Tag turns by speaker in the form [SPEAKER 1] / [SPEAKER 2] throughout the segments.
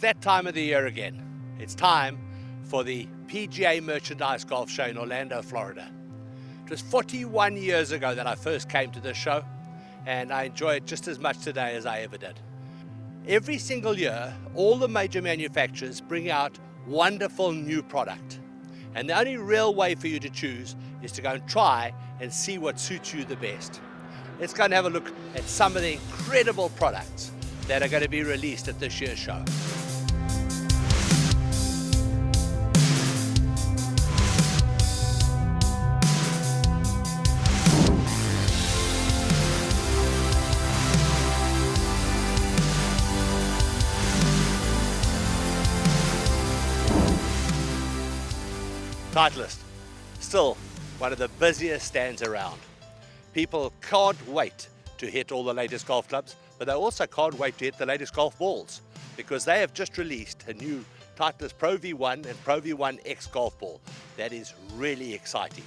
[SPEAKER 1] that time of the year again. It's time for the PGA Merchandise Golf Show in Orlando, Florida. It was 41 years ago that I first came to this show, and I enjoy it just as much today as I ever did. Every single year, all the major manufacturers bring out wonderful new product. And the only real way for you to choose is to go and try and see what suits you the best. Let's go and have a look at some of the incredible products that are going to be released at this year's show. Titleist, still one of the busiest stands around. People can't wait to hit all the latest golf clubs, but they also can't wait to hit the latest golf balls because they have just released a new Titleist Pro V1 and Pro V1 X golf ball. That is really exciting.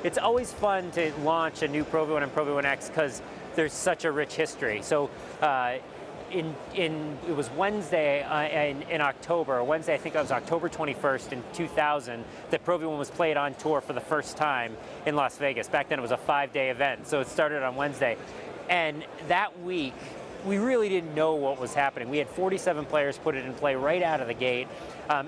[SPEAKER 2] It's always fun to launch a new Pro V1 and Pro V1 X because there's such a rich history. So it was Wednesday in October, Wednesday I think it was October 21st in 2000, that Pro V1 was played on tour for the first time in Las Vegas. Back then it was a 5-day event, so it started on Wednesday. And that week, we really didn't know what was happening. We had 47 players put it in play right out of the gate,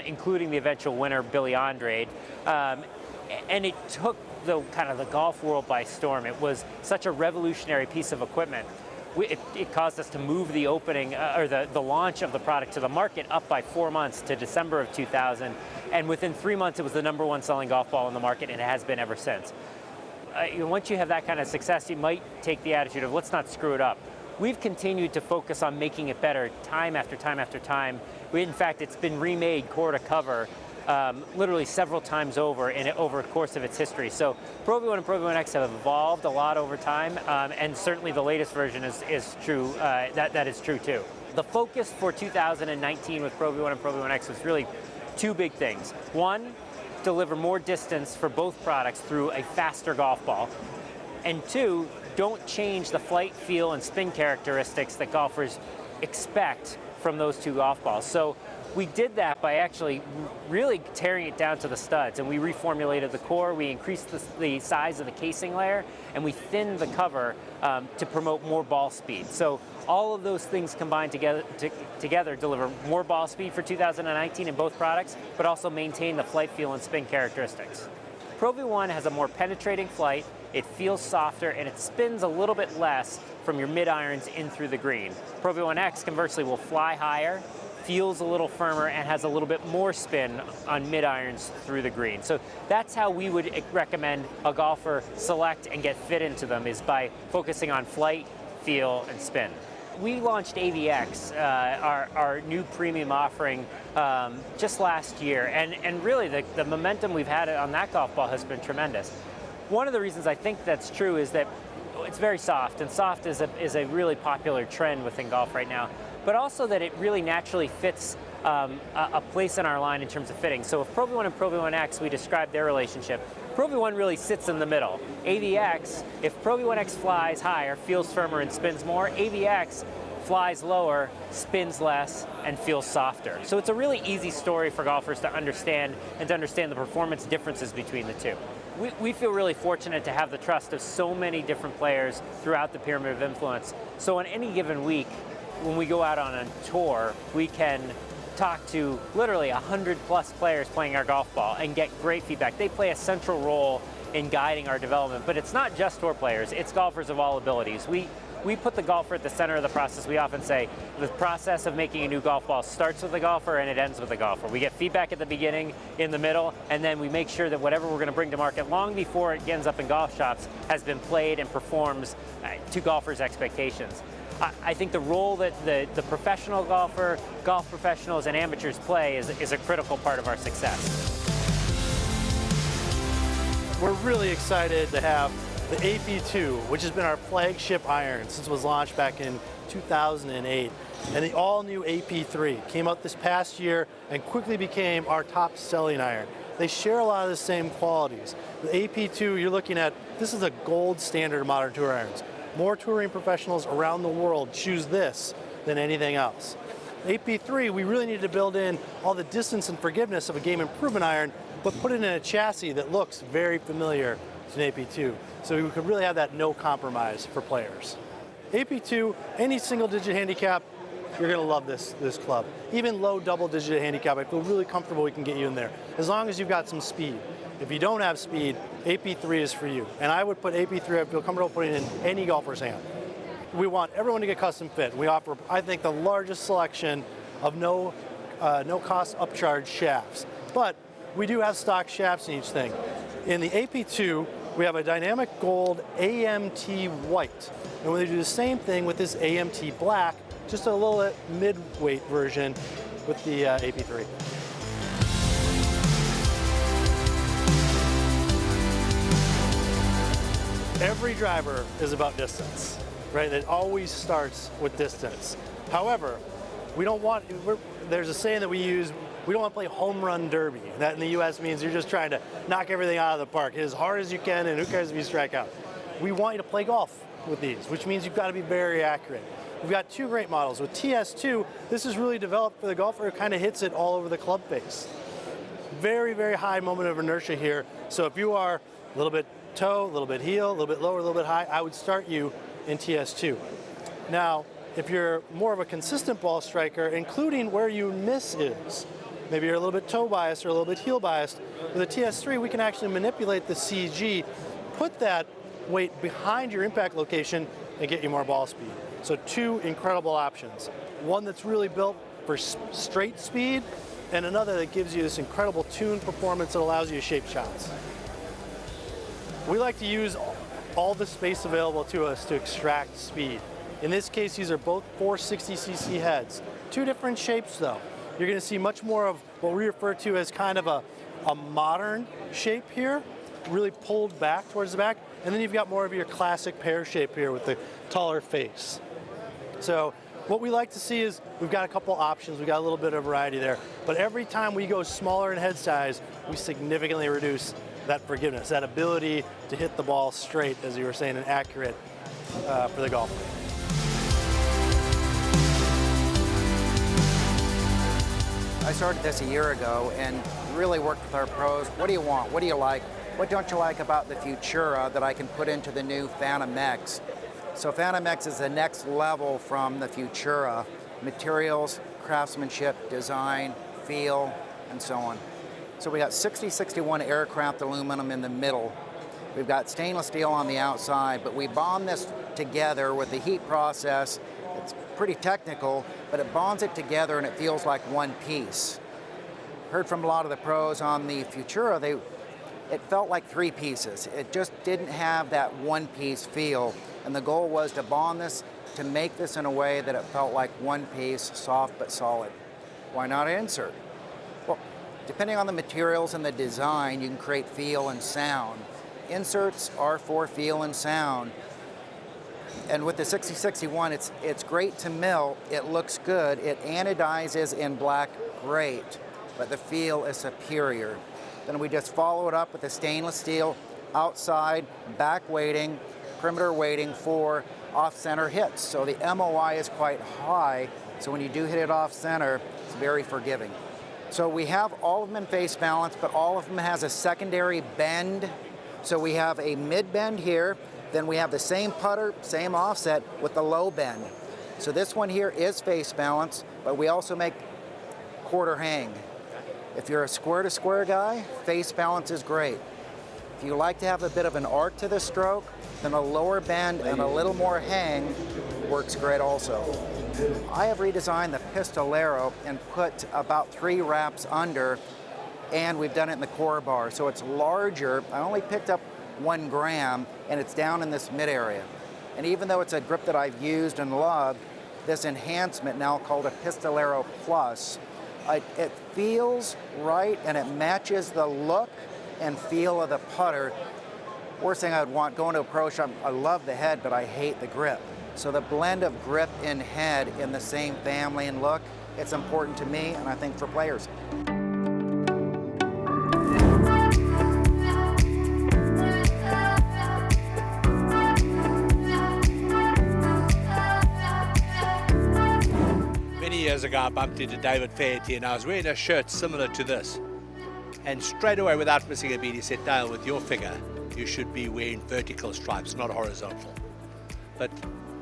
[SPEAKER 2] including the eventual winner, Billy Andrade. And it took the golf world by storm. It was such a revolutionary piece of equipment. It caused us to move the opening, or the launch of the product to the market up by 4 months to December of 2000. And within 3 months, it was the #1 selling golf ball in the market, and it has been ever since. Once you have that kind of success, you might take the attitude of, let's not screw it up. We've continued to focus on making it better time after time after time. In fact, it's been remade core to cover literally several times over over the course of its history. So Pro V1 and Pro V1 X have evolved a lot over time, and certainly the latest version is true. That is true too. The focus for 2019 with Pro V1 and Pro V1 X was really two big things. One, deliver more distance for both products through a faster golf ball. And two, don't change the flight, feel, and spin characteristics that golfers expect from those two golf balls. So we did that by actually really tearing it down to the studs, and we reformulated the core, we increased the size of the casing layer, and we thinned the cover to promote more ball speed. So all of those things combined together deliver more ball speed for 2019 in both products, but also maintain the flight, feel, and spin characteristics. Pro V1 has a more penetrating flight, it feels softer, and it spins a little bit less from your mid-irons in through the green. Pro V1 X, conversely, will fly higher, feels a little firmer, and has a little bit more spin on mid-irons through the green. So that's how we would recommend a golfer select and get fit into them, is by focusing on flight, feel, and spin. We launched AVX, our new premium offering, just last year, and really the momentum we've had on that golf ball has been tremendous. One of the reasons I think that's true is that it's very soft, and soft is a really popular trend within golf right now, but also that it really naturally fits a place in our line in terms of fitting. So with Pro V1 and Pro V1 X, we described their relationship. Pro V1 really sits in the middle. AVX, if Pro V1 X flies higher, feels firmer, and spins more, AVX flies lower, spins less, and feels softer. So it's a really easy story for golfers to understand, and to understand the performance differences between the two. We feel really fortunate to have the trust of so many different players throughout the pyramid of influence. So on any given week, when we go out on a tour, we can talk to literally 100+ players playing our golf ball and get great feedback. They play a central role in guiding our development, but it's not just tour players, it's golfers of all abilities. We put the golfer at the center of the process. We often say the process of making a new golf ball starts with the golfer and it ends with the golfer. We get feedback at the beginning, in the middle, and then we make sure that whatever we're going to bring to market long before it ends up in golf shops has been played and performs to golfers' expectations. I think the role that the professional golfer, golf professionals, and amateurs play is a critical part of our success.
[SPEAKER 3] We're really excited to have the AP2, which has been our flagship iron since it was launched back in 2008, and the all-new AP3 came out this past year and quickly became our top-selling iron. They share a lot of the same qualities. The AP2, you're looking at, this is a gold standard of modern tour irons. More touring professionals around the world choose this than anything else. AP3, we really needed to build in all the distance and forgiveness of a game improvement iron, but put it in a chassis that looks very familiar to an AP2. So we could really have that no compromise for players. AP2, any single digit handicap, you're going to love this club. Even low double digit handicap, I feel really comfortable we can get you in there, as long as you've got some speed. If you don't have speed, AP3 is for you. And I would put AP3, I feel comfortable putting it in any golfer's hand. We want everyone to get custom fit. We offer, I think, the largest selection of no cost upcharge shafts. But we do have stock shafts in each thing. In the AP2, we have a dynamic gold AMT white. And we do the same thing with this AMT black, just a little bit mid-weight version with the AP3. Every driver is about distance, right? It always starts with distance. However, there's a saying that we use, we don't want to play home run derby. That in the US means you're just trying to knock everything out of the park, hit as hard as you can, and who cares if you strike out. We want you to play golf with these, which means you've got to be very accurate. We've got two great models. With TS2, this is really developed for the golfer who kind of hits it all over the club face. Very, very high moment of inertia here. So if you are a little bit toe, a little bit heel, a little bit lower, a little bit high, I would start you in TS2. Now, if you're more of a consistent ball striker, including where you miss is, maybe you're a little bit toe biased or a little bit heel biased, with a TS3, we can actually manipulate the CG, put that weight behind your impact location, and get you more ball speed. So two incredible options. One that's really built for straight speed, and another that gives you this incredible tuned performance that allows you to shape shots. We like to use all the space available to us to extract speed. In this case, these are both 460cc heads. Two different shapes though. You're gonna see much more of what we refer to as kind of a modern shape here, really pulled back towards the back. And then you've got more of your classic pear shape here with the taller face. So what we like to see is we've got a couple options, we've got a little bit of variety there, but every time we go smaller in head size, we significantly reduce that forgiveness, that ability to hit the ball straight, as you were saying, and accurate for the golfer.
[SPEAKER 4] I started this a year ago and really worked with our pros. What do you want? What do you like? What don't you like about the Futura that I can put into the new Phantom X? So Phantom X is the next level from the Futura. Materials, craftsmanship, design, feel, and so on. So we got 6061 aircraft aluminum in the middle. We've got stainless steel on the outside, but we bond this together with the heat process. It's pretty technical, but it bonds it together and it feels like one piece. Heard from a lot of the pros on the Futura, it felt like three pieces. It just didn't have that one piece feel. And the goal was to bond this, to make this in a way that it felt like one piece, soft but solid. Why not an insert? Well, depending on the materials and the design, you can create feel and sound. Inserts are for feel and sound. And with the 6061, it's great to mill, it looks good, it anodizes in black, great, but the feel is superior. Then we just follow it up with the stainless steel outside, back weighting, perimeter weighting for off-center hits. So the MOI is quite high, so when you do hit it off-center, it's very forgiving. So we have all of them in face balance, but all of them has a secondary bend. So we have a mid-bend here, then we have the same putter, same offset with the low bend. So this one here is face balance, but we also make quarter hang. If you're a square-to-square guy, face balance is great. If you like to have a bit of an arc to the stroke, then a lower bend and a little more hang works great also. I have redesigned the Pistolero and put about 3 wraps under, and we've done it in the core bar, so it's larger. I only picked up 1 gram, and it's down in this mid area. And even though it's a grip that I've used and loved, this enhancement now called a Pistolero Plus, it feels right and it matches the look and feel of the putter. Worst thing I'd want going to a pro shop, I love the head, but I hate the grip. So the blend of grip and head in the same family and look, it's important to me and I think for players.
[SPEAKER 1] years ago, I bumped into David Faherty and I was wearing a shirt similar to this. And straight away, without missing a beat, he said, Dale, with your figure, you should be wearing vertical stripes, not horizontal. But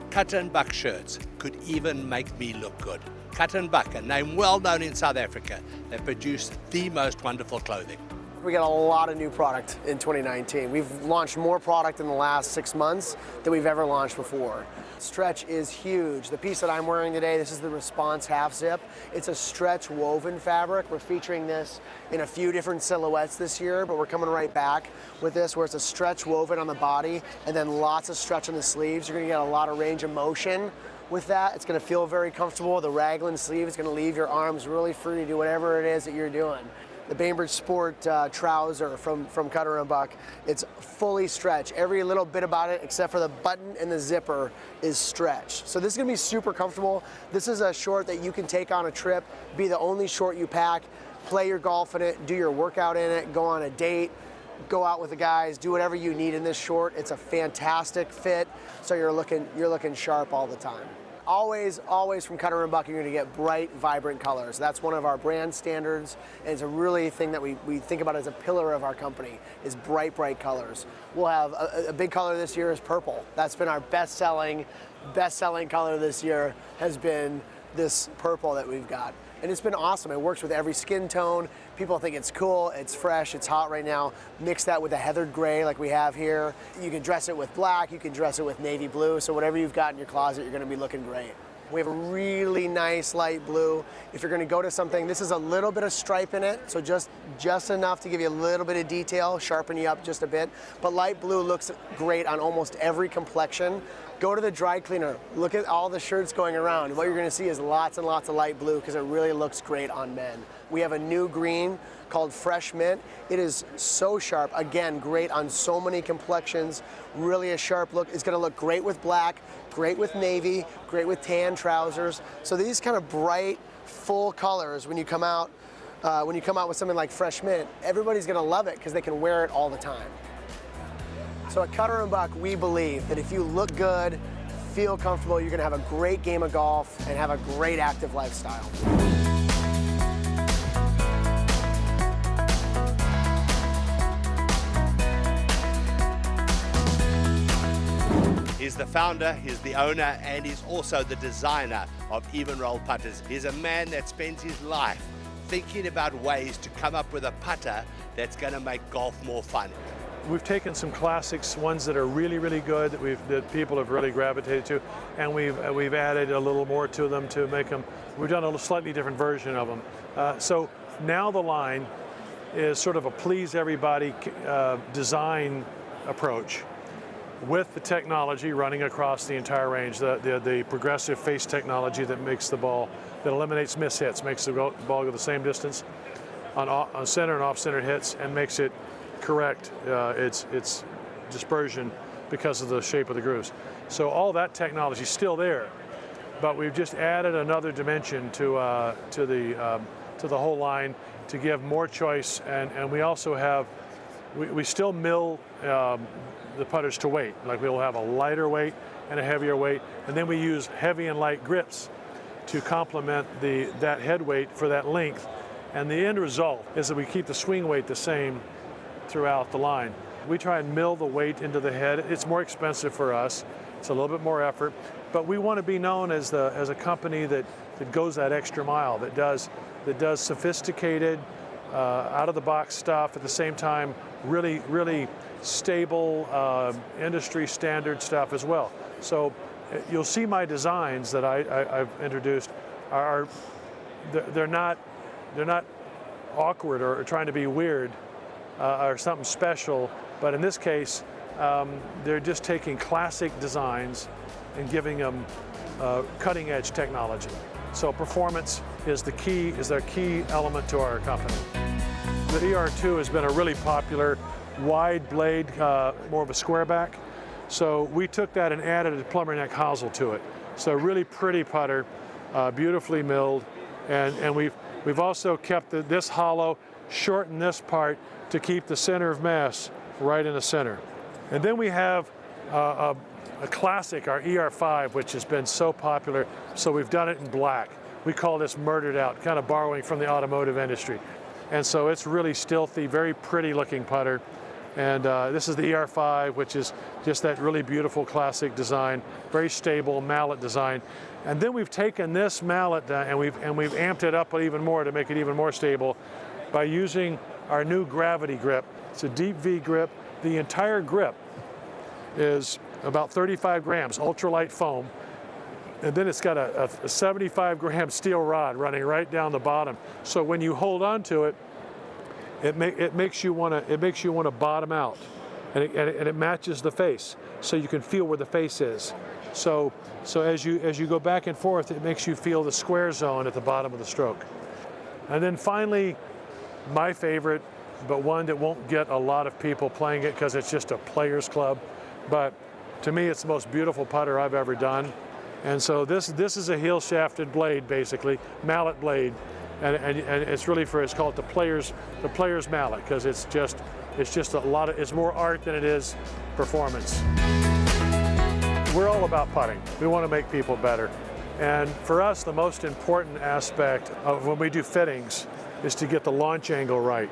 [SPEAKER 1] Cut and Buck shirts could even make me look good. Cut and Buck, a name well known in South Africa, that produce the most wonderful clothing.
[SPEAKER 5] We got a lot of new product in 2019. We've launched more product in the last 6 months than we've ever launched before. Stretch is huge. The piece that I'm wearing today, this is the Response Half Zip. It's a stretch woven fabric. We're featuring this in a few different silhouettes this year, but we're coming right back with this where it's a stretch woven on the body and then lots of stretch on the sleeves. You're gonna get a lot of range of motion with that. It's gonna feel very comfortable. The raglan sleeve is gonna leave your arms really free to do whatever it is that you're doing. The Bainbridge Sport trouser from Cutter & Buck, it's fully stretch. Every little bit about it, except for the button and the zipper, is stretch. So this is gonna be super comfortable. This is a short that you can take on a trip, be the only short you pack, play your golf in it, do your workout in it, go on a date, go out with the guys, do whatever you need in this short. It's a fantastic fit, so you're looking sharp all the time. Always from Cutter & Buck, you're gonna get bright, vibrant colors. That's one of our brand standards, and it's a really thing that we think about as a pillar of our company, is bright, bright colors. We'll have a big color this year is purple. That's been our best-selling color this year, has been this purple that we've got. And it's been awesome. It works with every skin tone. People think it's cool, it's fresh, it's hot right now. Mix that with a heathered gray like we have here. You can dress it with black, you can dress it with navy blue, so whatever you've got in your closet, you're gonna be looking great. We have a really nice light blue. If you're gonna go to something, this is a little bit of stripe in it, so just enough to give you a little bit of detail, sharpen you up just a bit. But light blue looks great on almost every complexion. Go to the dry cleaner, look at all the shirts going around. What you're gonna see is lots and lots of light blue because it really looks great on men. We have a new green called Fresh Mint. It is so sharp, again, great on so many complexions, really a sharp look. It's gonna look great with black, great with navy, great with tan trousers. So these kind of bright, full colors, when you come out with something like Fresh Mint, everybody's gonna love it because they can wear it all the time. So at Cutter & Buck, we believe that if you look good, feel comfortable, you're gonna have a great game of golf and have a great active lifestyle.
[SPEAKER 1] He's the founder, he's the owner, and he's also the designer of Even Roll putters. He's a man that spends his life thinking about ways to come up with a putter that's gonna make golf more fun.
[SPEAKER 6] We've taken some classics, ones that are really, really good that people have really gravitated to, and we've added a little more to them to make them. We've done a slightly different version of them. So now the line is sort of a please everybody design approach, with the technology running across the entire range, the progressive face technology that makes the ball, that eliminates mishits, makes the ball go the same distance on center and off-center hits, and makes it correct its dispersion because of the shape of the grooves. So all that technology is still there, but we've just added another dimension to the whole line to give more choice, and we also have we still mill the putters to weight. Like we'll have a lighter weight and a heavier weight, and then we use heavy and light grips to complement that head weight for that length. And the end result is that we keep the swing weight the same throughout the line. We try and mill the weight into the head. It's more expensive for us. It's a little bit more effort, but we want to be known as a company that goes that extra mile, that does sophisticated, out of the box stuff at the same time, really stable, industry standard stuff as well. So you'll see my designs that I've introduced they're not awkward or trying to be weird or something special, but in this case, they're just taking classic designs and giving them cutting edge technology. So performance is their key element to our company. The ER2 has been a really popular wide blade, more of a square back. So we took that and added a plumber neck hosel to it. So really pretty putter, beautifully milled, and we've also kept this hollow, shortened this part to keep the center of mass right in the center. And then we have a classic, our ER5, which has been so popular, so we've done it in black. we call this murdered out, kind of borrowing from the automotive industry. And so it's really stealthy, very pretty looking putter. And this is the ER5, which is just that really beautiful classic design, very stable mallet design. And then we've taken this mallet and we've amped it up even more to make it even more stable by using our new gravity grip. It's a deep V grip. The entire grip is about 35 grams ultralight foam. And then it's got a 75-gram steel rod running right down the bottom. So when you hold on to it, it makes you want to bottom out, and it matches the face, so you can feel where the face is. So as you go back and forth, it makes you feel the square zone at the bottom of the stroke. And then finally, my favorite, but one that won't get a lot of people playing it because it's just a players club, but to me it's the most beautiful putter I've ever done. And so this is a heel shafted blade, basically mallet blade, and it's really it's called the players mallet, because it's just it's more art than it is performance. We're all about putting. We want to make people better, and for us the most important aspect of when we do fittings is to get the launch angle right.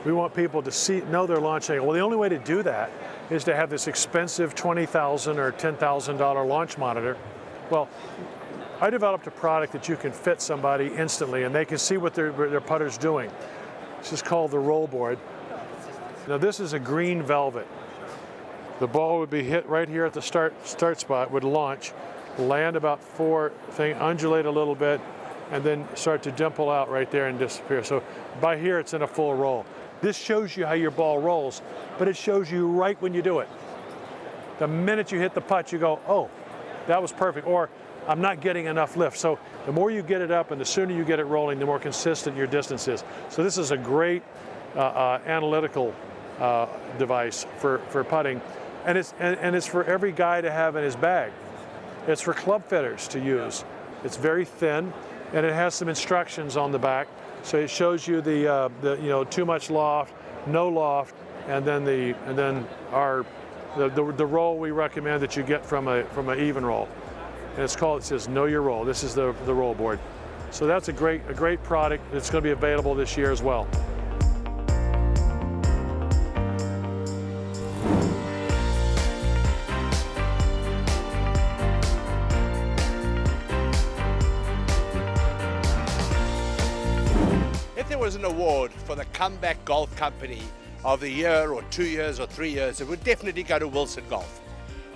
[SPEAKER 6] We want people to know their launch angle. Well, the only way to do that is to have this expensive $20,000 or $10,000 launch monitor. Well, I developed a product that you can fit somebody instantly and they can see what their putter's doing. This is called the roll board. Now this is a green velvet. The ball would be hit right here at the start spot, would launch, land about undulate a little bit, and then start to dimple out right there and disappear. So by here it's in a full roll. This shows you how your ball rolls, but it shows you right when you do it. The minute you hit the putt, you go, oh, that was perfect, or I'm not getting enough lift. So the more you get it up and the sooner you get it rolling, the more consistent your distance is. So this is a great analytical device for putting, and it's for every guy to have in his bag. It's for club fitters to use. It's very thin, and it has some instructions on the back. So it shows you the too much loft, no loft, and then the roll we recommend that you get from an even roll, and it says know your roll. This is the roll board. So that's a great product. It's going to be available this year as well.
[SPEAKER 1] If there was an award for the comeback golf company of the year or 2 years or 3 years, it would definitely go to Wilson Golf.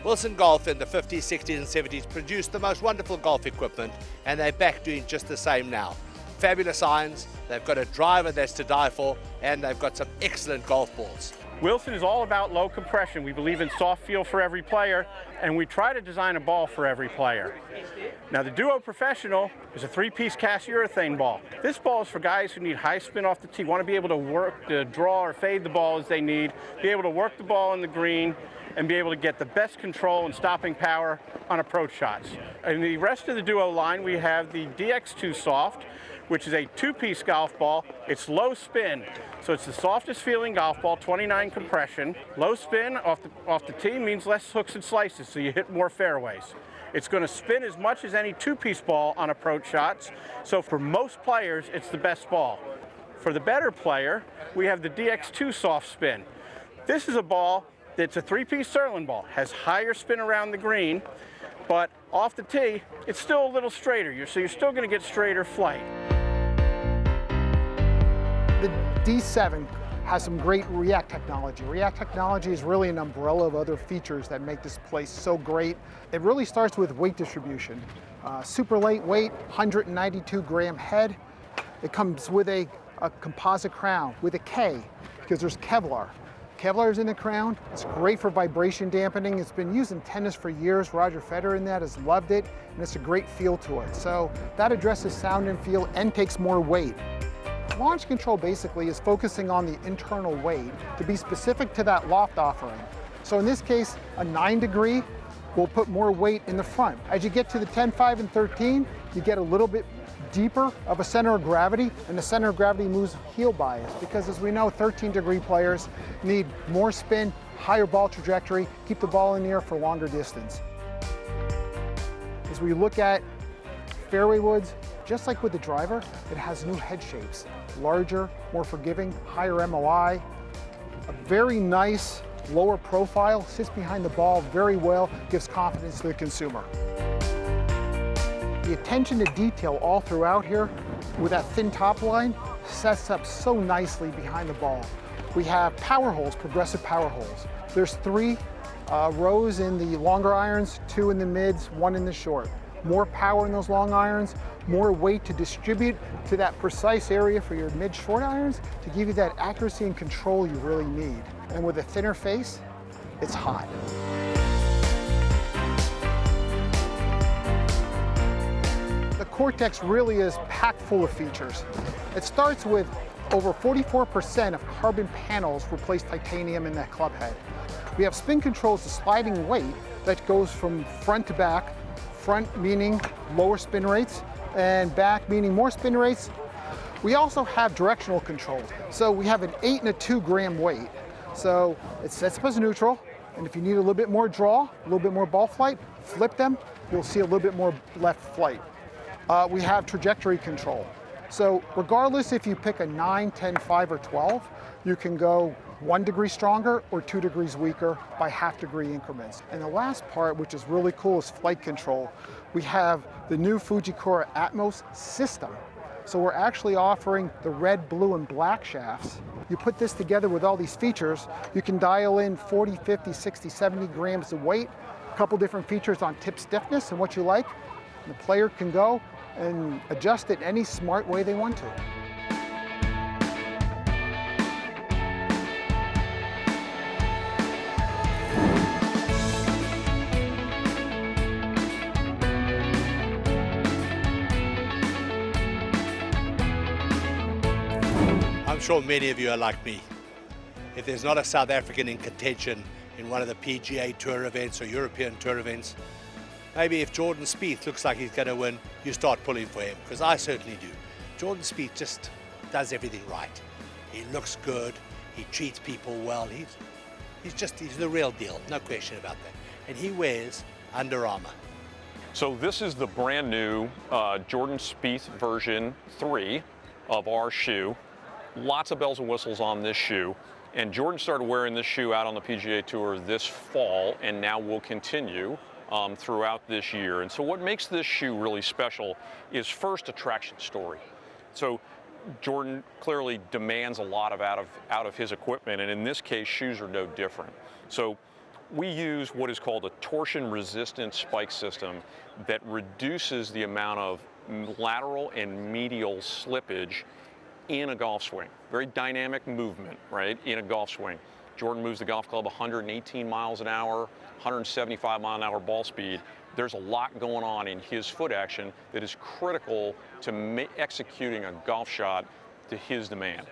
[SPEAKER 1] Wilson Golf in the 50s, 60s and 70s produced the most wonderful golf equipment, and they're back doing just the same now. Fabulous irons, they've got a driver that's to die for, and they've got some excellent golf balls.
[SPEAKER 7] Wilson is all about low compression. We believe in soft feel for every player, and we try to design a ball for every player. Now the Duo Professional is a 3-piece cast urethane ball. This ball is for guys who need high spin off the tee, want to be able to draw or fade the ball as they need, be able to work the ball in the green, and be able to get the best control and stopping power on approach shots. In the rest of the Duo line, we have the DX2 Soft, which is a 2-piece golf ball. It's low spin, so it's the softest feeling golf ball, 29 compression. Low spin off the tee means less hooks and slices, so you hit more fairways. It's going to spin as much as any 2-piece ball on approach shots, so for most players, it's the best ball. For the better player, we have the DX2 Soft Spin. This is a ball that's a 3-piece Serlin ball, has higher spin around the green, but off the tee, it's still a little straighter, so you're still going to get straighter flight.
[SPEAKER 8] The D7 has some great React technology. React technology is really an umbrella of other features that make this place so great. It really starts with weight distribution. Super lightweight, 192-gram head. It comes with a composite crown with a K, because there's Kevlar. Kevlar is in the crown. It's great for vibration dampening. It's been used in tennis for years. Roger Federer in that has loved it, and it's a great feel to it. So that addresses sound and feel and takes more weight. Launch control basically is focusing on the internal weight to be specific to that loft offering. So in this case, a 9-degree will put more weight in the front. As you get to the 10, 5, and 13, you get a little bit deeper of a center of gravity, and the center of gravity moves heel bias, because as we know, 13-degree players need more spin, higher ball trajectory, keep the ball in the air for longer distance. As we look at fairway woods, Just like with the driver, it has new head shapes. Larger, more forgiving, higher MOI. A very nice lower profile, sits behind the ball very well, gives confidence to the consumer. The attention to detail all throughout here with that thin top line sets up so nicely behind the ball. We have power holes, progressive power holes. There's 3 rows in the longer irons, 2 in the mids, 1 in the short. More power in those long irons, more weight to distribute to that precise area for your mid-short irons to give you that accuracy and control you really need. And with a thinner face, it's hot. The Cortex really is packed full of features. It starts with over 44% of carbon panels replace titanium in that club head. We have spin controls, the sliding weight that goes from front to back, front meaning lower spin rates, and back meaning more spin rates. We also have directional control. So we have an 8 and a 2 gram weight. So it sets up as neutral, and if you need a little bit more draw, a little bit more ball flight, flip them, you'll see a little bit more left flight. We have trajectory control. So regardless if you pick a 9, 10, 5, or 12, you can go 1 degree stronger or 2 degrees weaker by half-degree increments. And the last part, which is really cool, is flight control. We have the new Fujikura Atmos system. So we're actually offering the red, blue, and black shafts. You put this together with all these features, you can dial in 40, 50, 60, 70 grams of weight, a couple different features on tip stiffness and what you like. The player can go and adjust it any smart way they want to.
[SPEAKER 1] I'm sure many of you are like me. If there's not a South African in contention in one of the PGA Tour events or European Tour events, maybe if Jordan Spieth looks like he's going to win, you start pulling for him, because I certainly do. Jordan Spieth just does everything right. He looks good, he treats people well, he's the real deal, no question about that. And he wears Under Armour.
[SPEAKER 9] So this is the brand new Jordan Spieth version 3 of our shoe. Lots of bells and whistles on this shoe. And Jordan started wearing this shoe out on the PGA Tour this fall, and now will continue throughout this year. And so what makes this shoe really special is first a traction story. So Jordan clearly demands a lot out of his equipment, and in this case, shoes are no different. So we use what is called a torsion-resistant spike system that reduces the amount of lateral and medial slippage in a golf swing. Very dynamic movement, right, in a golf swing. Jordan moves the golf club 118 miles an hour, 175 mile an hour ball speed. There's a lot going on in his foot action that is critical to executing a golf shot to his demand.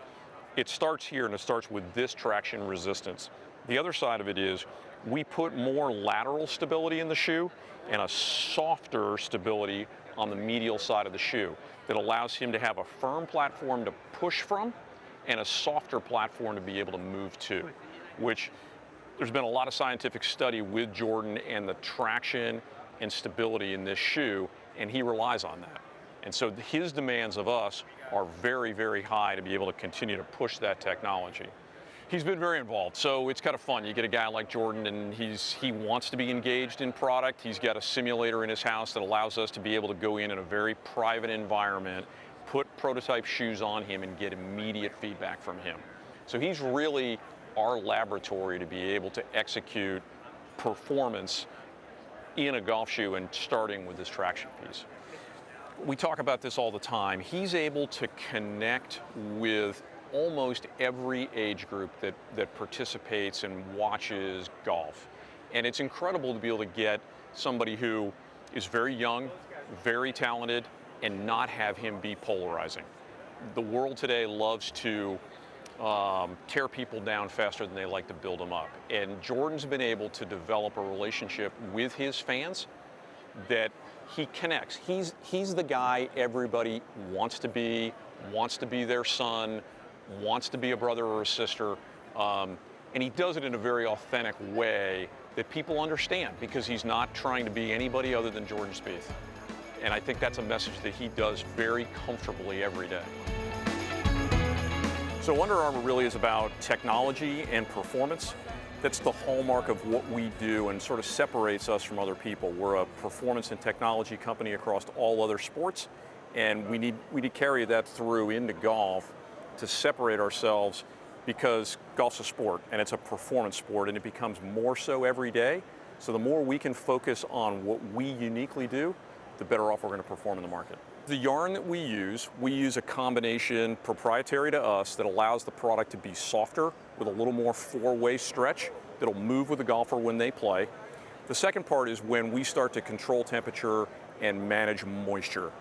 [SPEAKER 9] It starts here, and it starts with this traction resistance. The other side of it is we put more lateral stability in the shoe and a softer stability on the medial side of the shoe that allows him to have a firm platform to push from and a softer platform to be able to move to, which there's been a lot of scientific study with Jordan and the traction and stability in this shoe, and he relies on that. And so his demands of us are very, very high to be able to continue to push that technology. He's been very involved, so it's kind of fun. You get a guy like Jordan, and he wants to be engaged in product. He's got a simulator in his house that allows us to be able to go in a very private environment, put prototype shoes on him, and get immediate feedback from him. So he's really our laboratory to be able to execute performance in a golf shoe, and starting with this traction piece. We talk about this all the time. He's able to connect with almost every age group that participates and watches golf. And it's incredible to be able to get somebody who is very young, very talented, and not have him be polarizing. The world today loves to tear people down faster than they like to build them up. And Jordan's been able to develop a relationship with his fans that he connects. He's the guy everybody wants to be their son, wants to be a brother or a sister, and he does it in a very authentic way that people understand, because he's not trying to be anybody other than Jordan Spieth. And I think that's a message that he does very comfortably every day. So Under Armour really is about technology and performance. That's the hallmark of what we do and sort of separates us from other people. We're a performance and technology company across all other sports, and we need to carry that through into golf to separate ourselves, because golf's a sport and it's a performance sport, and it becomes more so every day. So the more we can focus on what we uniquely do, the better off we're going to perform in the market. The yarn that we use a combination proprietary to us that allows the product to be softer with a little more four-way stretch that'll move with the golfer when they play. The second part is when we start to control temperature and manage moisture.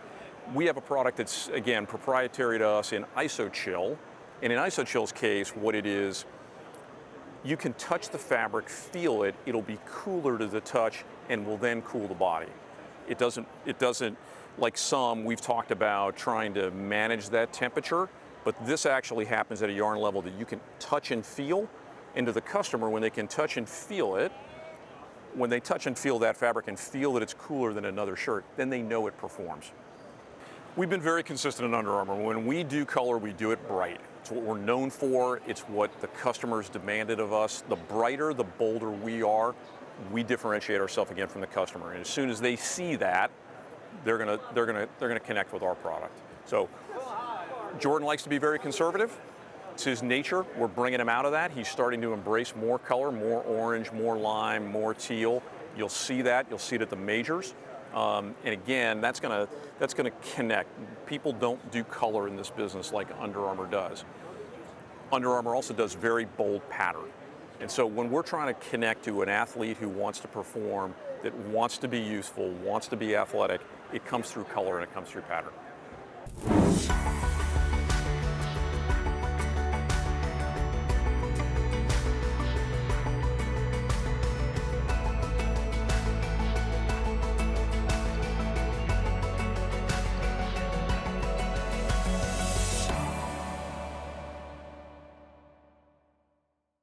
[SPEAKER 9] We have a product that's, again, proprietary to us in IsoChill. And in IsoChill's case, what it is, you can touch the fabric, feel it, it'll be cooler to the touch, and will then cool the body. It doesn't, like some, we've talked about trying to manage that temperature, but this actually happens at a yarn level that you can touch and feel. And to the customer, when they can touch and feel it, when they touch and feel that fabric and feel that it's cooler than another shirt, then they know it performs. We've been very consistent at Under Armour. When we do color, we do it bright. It's what we're known for. It's what the customers demanded of us. The brighter, the bolder we are, we differentiate ourselves again from the customer. And as soon as they see that, they're gonna connect with our product. So Jordan likes to be very conservative. It's his nature. We're bringing him out of that. He's starting to embrace more color, more orange, more lime, more teal. You'll see that. You'll see it at the majors. And again, that's gonna connect. People don't do color in this business like Under Armour does. Under Armour also does very bold pattern. And so when we're trying to connect to an athlete who wants to perform, that wants to be useful, wants to be athletic, it comes through color and it comes through pattern.